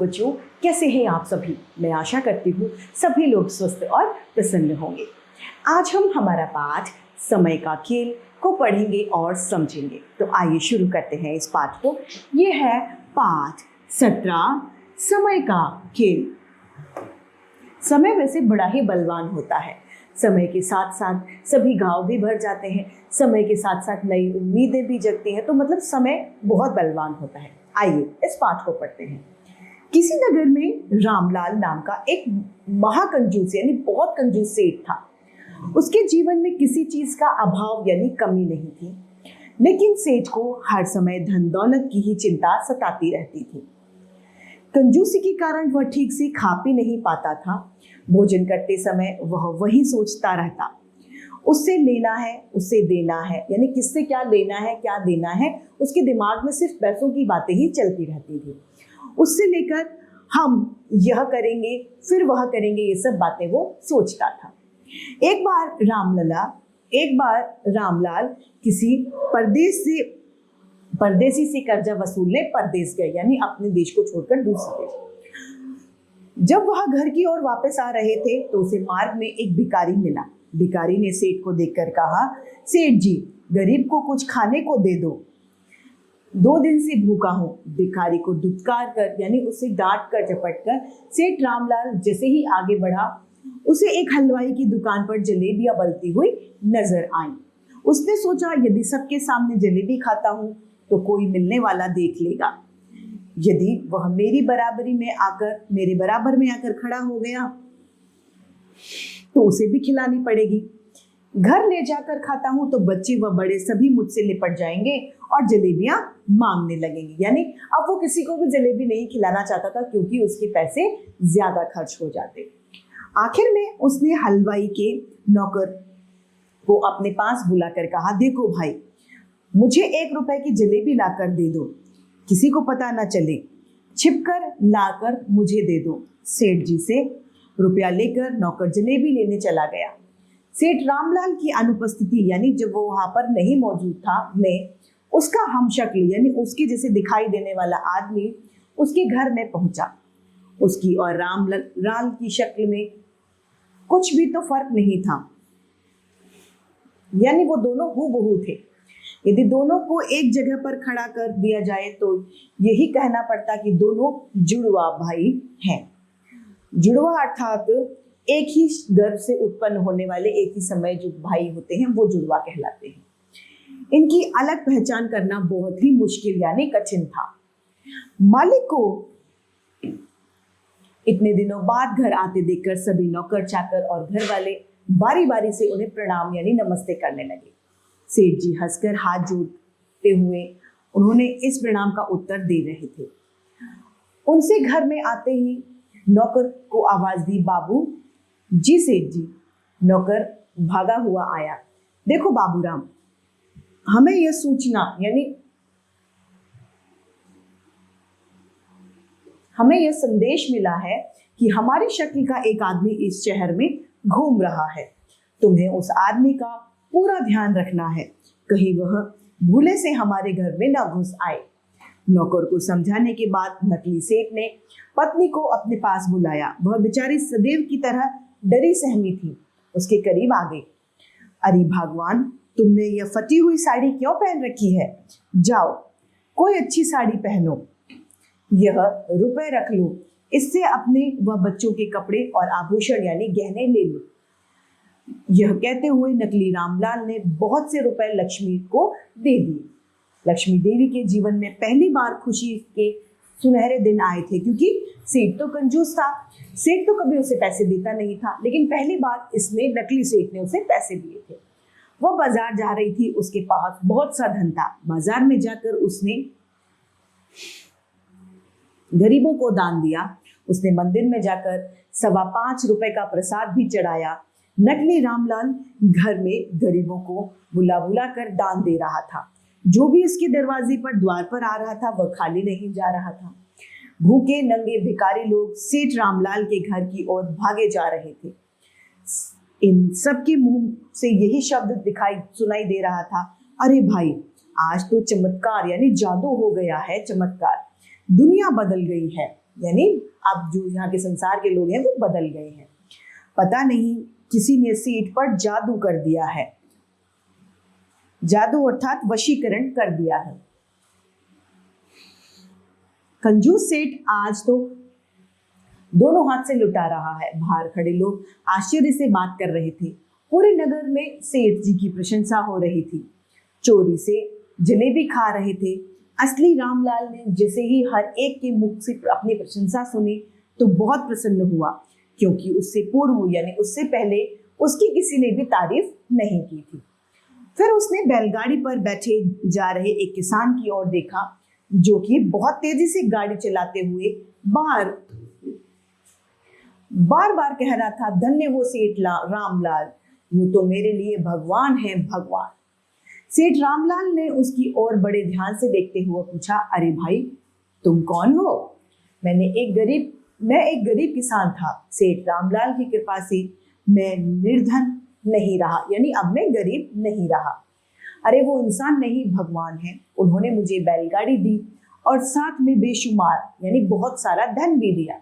बच्चों, कैसे हैं आप सभी? मैं आशा करती हूँ सभी लोग स्वस्थ और प्रसन्न होंगे। आज हम हमारा पाठ समय का खेल को पढ़ेंगे और समझेंगे। तो आइए शुरू करते हैं इस पाठ को। ये है पाठ 17 समय का खेल। समय वैसे बड़ा ही बलवान होता है। समय के साथ साथ सभी घाव भी भर जाते हैं, समय के साथ साथ नई उम्मीदें भी जगती हैं। तो मतलब समय बहुत बलवान होता है। आइए इस पाठ को पढ़ते हैं। किसी नगर में रामलाल नाम का एक महाकंजूस यानी बहुत कंजूस सेठ था। उसके जीवन में किसी चीज का अभाव यानी कमी नहीं थी, लेकिन सेठ को हर समय धन दौलत की ही चिंता सताती रहती थी। कंजूसी के कारण वह ठीक से खा पी नहीं पाता था। भोजन करते समय वह वही सोचता रहता, उससे लेना है उससे देना है, यानी किससे क्या लेना है क्या देना है। उसके दिमाग में सिर्फ पैसों की बातें ही चलती रहती थी। उससे लेकर हम यह करेंगे फिर वह करेंगे, ये सब बातें वो सोचता था। एक बार रामलाल किसी परदेसी से कर्जा वसूलने परदेश गए, यानी अपने देश को छोड़कर दूसरे देश। जब वह घर की ओर वापस आ रहे थे तो उसे मार्ग में एक भिखारी मिला। भिखारी ने सेठ को देखकर कहा, सेठ जी, गरीब को कुछ खाने को दे दो, 2 दिन से भूखा हूं। भिखारी को दुत्कार कर यानी उसे डांट कर झपट कर सेठ रामलाल जैसे ही आगे बढ़ा, उसे एक हलवाई की दुकान पर जलेबियां बलती हुई नजर आई। उसने सोचा, यदि सबके सामने जलेबी खाता हूं तो कोई मिलने वाला देख लेगा। यदि वह मेरे बराबर में आकर खड़ा हो गया तो उसे भी खिलानी पड़ेगी। घर ले जाकर खाता हूं तो बच्चे व बड़े सभी मुझसे लिपट जाएंगे और जलेबियां मांगने लगेंगे। यानी अब वो किसी को भी जलेबी नहीं खिलाना चाहता था, क्योंकि उसके पैसे ज्यादा खर्च हो जाते। आखिर में उसने हलवाई के नौकर को अपने पास बुलाकर कहा, देखो भाई, मुझे 1 रुपए की जलेबी लाकर दे दो, किसी को पता ना चले, छिपकर लाकर मुझे दे दो। सेठ जी से रुपया लेकर नौकर जलेबी लेने चला गया। सेठ रामलाल की अनुपस्थिति यानी जब वो वहां पर नहीं मौजूद था में उसका हमशक्ल यानी उसके जैसे दिखाई देने वाला आदमी उसके घर में पहुंचा। उसकी और रामलाल की शक्ल में कुछ भी तो फर्क नहीं था, यानी वो दोनों हूबहू थे। यदि दोनों को एक जगह पर खड़ा कर दिया जाए तो यही कहना पड़ता कि दोनों जुड़वा भाई हैं। जुड़वा अर्थात एक ही गर्भ से उत्पन्न होने वाले एक ही समय जो भाई होते हैं वो जुड़वा कहलाते हैं। इनकी अलग पहचान करना बहुत ही मुश्किल यानी कठिन था। मालिक को इतने दिनों बाद घर आते देखकर सभी नौकर चाकर और घर वाले बारी बारी से उन्हें प्रणाम यानी नमस्ते करने लगे। सेठ जी हंसकर हाथ जोड़ते हुए उन्होंने इस प्रणाम का उत्तर दे रहे थे। उनसे घर में आते ही नौकर को आवाज दी, बाबू जी। सेठ जी। नौकर भागा हुआ आया। देखो बाबूराम, हमें यह सूचना यानी हमें यह संदेश मिला है कि हमारी शक्ल का एक आदमी इस शहर में घूम रहा है। तुम्हें उस आदमी का पूरा ध्यान रखना है, कहीं वह भूले से हमारे घर में ना घुस आए। नौकर को समझाने के बाद नकली सेठ ने पत्नी को अपने पास बुलाया। वह बेचारी सदैव की तरह डरी सहमी थी। उसके करीब आ गई। अरे भगवान, तुमने यह फटी हुई साड़ी क्यों पहन रखी है? जाओ कोई अच्छी साड़ी पहनो, यह रुपए रख लो, इससे अपने व बच्चों के कपड़े और आभूषण यानी गहने ले लो। यह कहते हुए नकली रामलाल ने बहुत से रुपए लक्ष्मी को दे दिए। लक्ष्मी देवी के जीवन में पहली बार खुशी के सुनहरे दिन आए थे, क्योंकि सेठ तो कंजूस था, सेठ तो कभी उसे पैसे देता नहीं था, लेकिन पहली बार इसमें नकली सेठ ने उसे पैसे दिए थे। वह बाजार जा रही थी, उसके पास बहुत सा धन था। बाजार में जाकर उसने गरीबों को दान दिया। उसने मंदिर में जाकर 5.25 रुपए का प्रसाद भी चढ़ाया। नकली रामलाल घर में गरीबों को बुला बुला कर दान दे रहा था। जो भी इसके दरवाजे पर द्वार पर आ रहा था वह खाली नहीं जा रहा था। भूखे नंगे भिखारी लोग सेठ रामलाल के घर की ओर भागे जा रहे थे। इन सब के मुंह से यही शब्द सुनाई दे रहा था, अरे भाई, आज तो चमत्कार यानी जादू हो गया है। चमत्कार, दुनिया बदल गई है। यानी अब जो यहाँ के संसार के लोग हैं वो बदल गए हैं। पता नहीं किसी ने सेठ पर जादू कर दिया है। जादू अर्थात वशीकरण कर दिया है। कंजूस सेठ आज तो दोनों हाथ से लुटा रहा है। बाहर खड़े लोग आश्चर्य से बात कर रहे थे। पूरे नगर में सेठ जी की प्रशंसा हो रही थी। चोरी से जलेबी खा रहे थे। असली रामलाल ने जैसे ही हर एक के मुख से अपनी प्रशंसा सुनी तो बहुत प्रसन्न हुआ, क्योंकि उससे पूर्व यानी उससे पहले उसकी किसी ने भी तारीफ नहीं की थी। फिर उसने बैलगाड़ी पर बैठे जा रहे एक किसान की ओर देखा, जो कि बहुत तेजी से गाड़ी चलाते हुए बार बार कह रहा था, धन्य हो सेठ रामलाल, वो तो मेरे लिए भगवान है, भगवान। सेठ रामलाल ने उसकी ओर बड़े ध्यान से देखते हुए पूछा, अरे भाई तुम कौन हो? मैं एक गरीब किसान था। सेठ रामलाल की कृपा से मैं निर्धन नहीं रहा, यानी अब मैं गरीब नहीं रहा। अरे वो इंसान नहीं, भगवान है। उन्होंने मुझे बैलगाड़ी दी और साथ में बेशुमार यानी बहुत सारा धन भी दिया।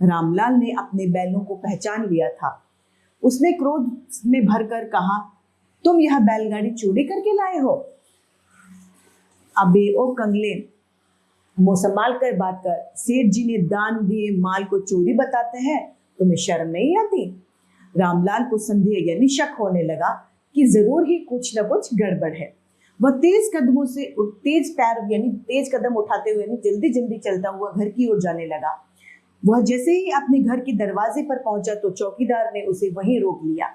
रामलाल ने अपने बैलों को पहचान लिया था। उसने क्रोध में भरकर कहा, तुम यह बैलगाड़ी चोरी करके लाए हो? अबे ओ कंगले, मुंह संभाल कर बात कर। सेठ जी ने दान दिए माल को चोरी बताते हैं, तुम्हें शर्म नहीं आती? रामलाल को संदेह यानी शक होने लगा कि जरूर ही कुछ न कुछ गड़बड़ है। वह तेज कदम उठाते हुए यानी जल्दी जल्दी चलता हुआ घर की ओर जाने लगा। वह जैसे ही अपने घर के दरवाजे पर पहुंचा तो चौकीदार ने उसे वहीं रोक लिया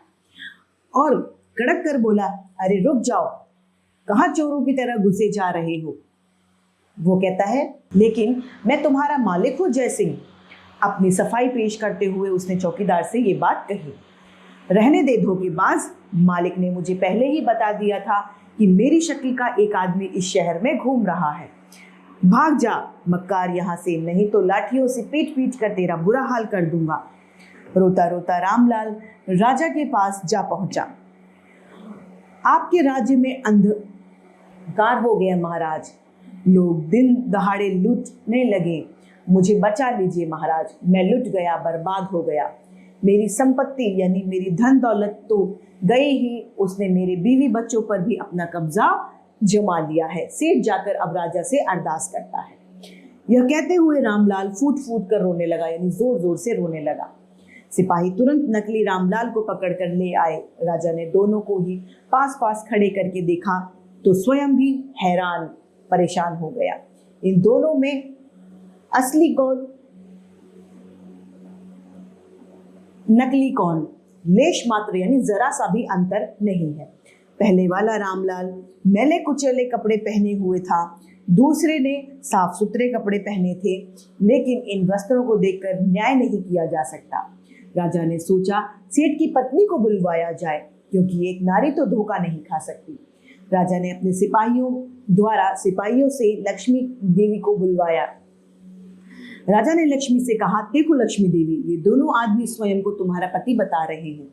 और कड़क कर बोला, अरे रुक जाओ, कहां चोरों की तरह घुसे जा रहे हो? वो कहता है, लेकिन मैं तुम्हारा मालिक हूं जय सिंह। अपनी सफाई पेश करते हुए उसने चौकीदार से ये बात कही। रहने दे धोखेबाज, मालिक ने मुझे पहले ही बता दिया था कि मेरी शक्ल का एक आदमी इस शहर में घूम रहा है। भाग जा मक्कार यहाँ से, नहीं तो लाठियों से पीट पीट कर तेरा बुरा हाल कर दूंगा। रोता रोता रामलाल राजा के पास जा पहुंचा। आपके राज्य में अंधकार हो गया महाराज, लोग दिन दहाड़े लूटने लगे। मुझे बचा लीजिए महाराज, मैं लुट गया, बर्बाद हो गया। मेरी संपत्ति यानी मेरी धन दौलत तो गई ही, उसने मेरे बीवी बच्चों पर भी अपना कब्जा जमा लिया है। सेठ जाकर अब राजा से अरदास करता है। यह कहते हुए रामलाल फूट फूट कर रोने लगा, यानी जोर जोर से रोने लगा। सिपाही तुरंत नकली रामलाल को पकड़कर ले आए। राजा ने दोनों को ही पास पास खड़े करके देखा तो स्वयं भी हैरान परेशान हो गया। इन दोनों में असली कौन, नकली कौन, लेश मात्र यानी जरा सा भी अंतर नहीं है। पहले वाला रामलाल मैले कुचले कपड़े पहने हुए था, दूसरे ने साफ सुथरे कपड़े पहने थे, लेकिन इन वस्त्रों को देखकर न्याय नहीं किया जा सकता। राजा ने सोचा सेठ की पत्नी को बुलवाया जाए, क्योंकि एक नारी तो धोखा नहीं खा सकती। राजा ने अपने सिपाहियों से लक्ष्मी देवी को बुलवाया। राजा ने लक्ष्मी से कहा, देखो लक्ष्मी देवी, ये दोनों आदमी स्वयं को तुम्हारा पति बता रहे हैं।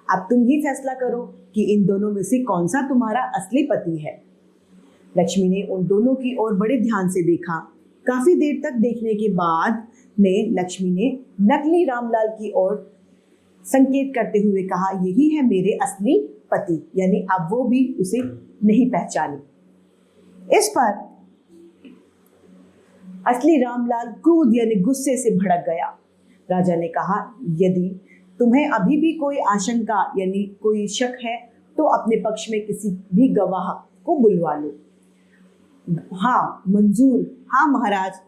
अब तुम ही फैसला करो कि इन दोनों में से कौन सा तुम्हारा असली पति है। लक्ष्मी ने उन दोनों की ओर बड़े ध्यान से देखा। काफी देर तक देखने के बाद लक्ष्मी ने नकली रामलाल की ओर संकेत करते हुए कहा, यही है मेरे असली पति, यानी अब वो भी उसे नहीं पहचानी। इस पर असली रामलाल क्रोध यानी गुस्से से भड़क गया। राजा ने कहा, यदि तुम्हें अभी भी कोई आशंका यानी कोई शक है तो अपने पक्ष में किसी भी गवाह को बुलवा लो। हाँ मंजूर, हाँ महाराज,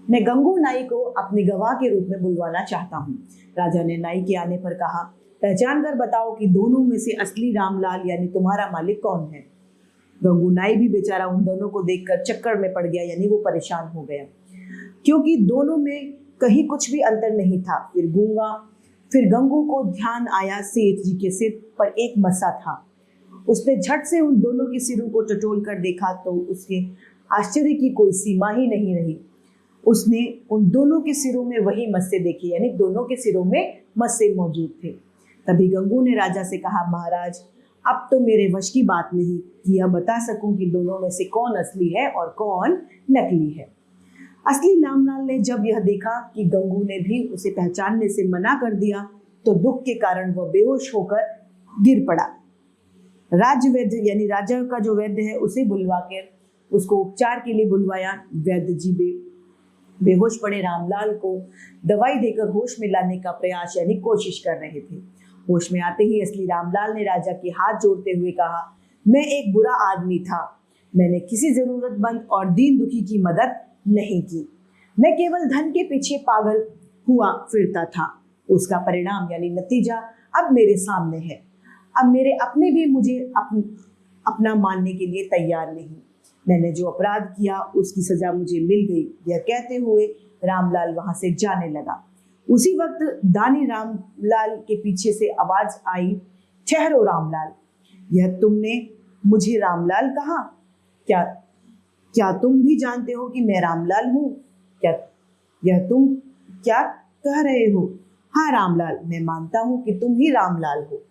मैं गंगू नाई को अपने गवाह के रूप में बुलवाना चाहता हूँ। राजा ने नाई के आने पर कहा, पहचान कर बताओ कि दोनों में से असली रामलाल यानी तुम्हारा मालिक कौन है। गंगू नाई भी बेचारा उन दोनों को देखकर चक्कर में पड़ गया, यानी वो परेशान हो गया, क्योंकि दोनों में कहीं कुछ भी अंतर नहीं था। फिर गंगू को ध्यान आया सेठ जी के सिर पर एक मस्सा था। उसने झट से उन दोनों के सिरों को टटोल कर देखा तो उसके आश्चर्य की कोई सीमा ही नहीं रही। उसने उन दोनों के सिरों में वही मस्से देखे, यानी दोनों के सिरों में मस्से मौजूद थे। तभी गंगू ने राजा से कहा, महाराज अब तो मेरे वश की बात नहीं कि यह बता सकूं कि दोनों में से कौन असली है और कौन नकली है। असली रामलाल ने जब यह देखा कि गंगू ने भी उसे पहचानने से मना कर दिया तो दुख के कारण वह बेहोश होकर गिर पड़ा। राज्य वैद्य यानी राजा का जो वैद्य है उसे बुलवा कर उसको उपचार के लिए बुलवाया। वैद्य जी बेहोश पड़े रामलाल को दवाई देकर होश में लाने का प्रयास यानी कोशिश कर रहे थे। होश में आते ही असली रामलाल ने राजा के हाथ जोड़ते हुए कहा, मैं एक बुरा आदमी था, मैंने किसी जरूरतमंद और दीन दुखी की मदद नहीं की, मैं केवल धन के पीछे पागल हुआ फिरता था। उसका परिणाम यानी नतीजा अब मेरे सामने है। अब मेरे अपने भी मुझे अपना मानने के लिए तैयार नहीं। मैंने जो अपराध किया उसकी सजा मुझे मिल गई। यह कहते हुए रामलाल वहां से जाने लगा। उसी वक्त दानी रामलाल के पीछे से आवाज आई, ठहरो रामलाल, यह तुमने मुझे रामलाल कहा? क्या तुम भी जानते हो कि मैं रामलाल हूँ? यह तुम क्या कह रहे हो? हाँ रामलाल, मैं मानता हूँ कि तुम ही रामलाल हो।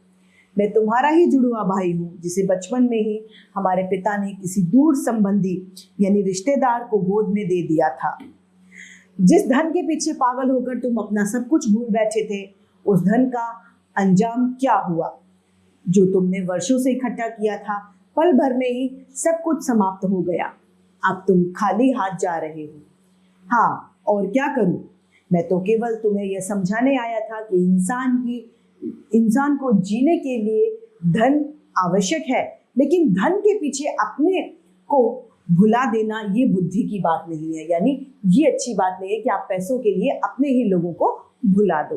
मैं तुम्हारा ही जुड़वा भाई हूँ जिसे बचपन में ही हमारे पिता ने किसी दूर संबंधी यानी रिश्तेदार को गोद में दे दिया था। जिस धन के पीछे पागल होकर तुम अपना सब कुछ भूल बैठे थे, उस धन का अंजाम क्या हुआ? जो तुमने वर्षों से इकट्ठा किया था, पल भर में ही सब कुछ समाप्त हो गया। अब तुम खाली हाथ जा रहे हो। हाँ, और क्या करूं? मैं तो केवल तुम्हें यह समझाने आया था कि इंसान को जीने के लिए धन आवश्यक है, लेकिन धन के पीछे अपने को भुला देना ये बुद्धि की बात नहीं है। यानी ये अच्छी बात नहीं है कि आप पैसों के लिए अपने ही लोगों को भुला दो।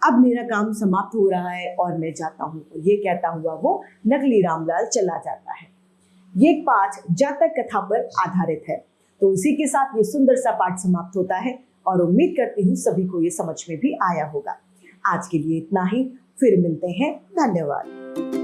अब मेरा काम समाप्त हो रहा है और मैं जाता हूँ। ये कहता हुआ वो नकली रामलाल चला जाता है। ये पाठ जातक कथा पर आधारित है। तो इसी के साथ ये सुंदर सा पाठ समाप्त होता है और उम्मीद करती हूँ सभी को ये समझ में भी आया होगा। आज के लिए इतना ही, फिर मिलते हैं। धन्यवाद।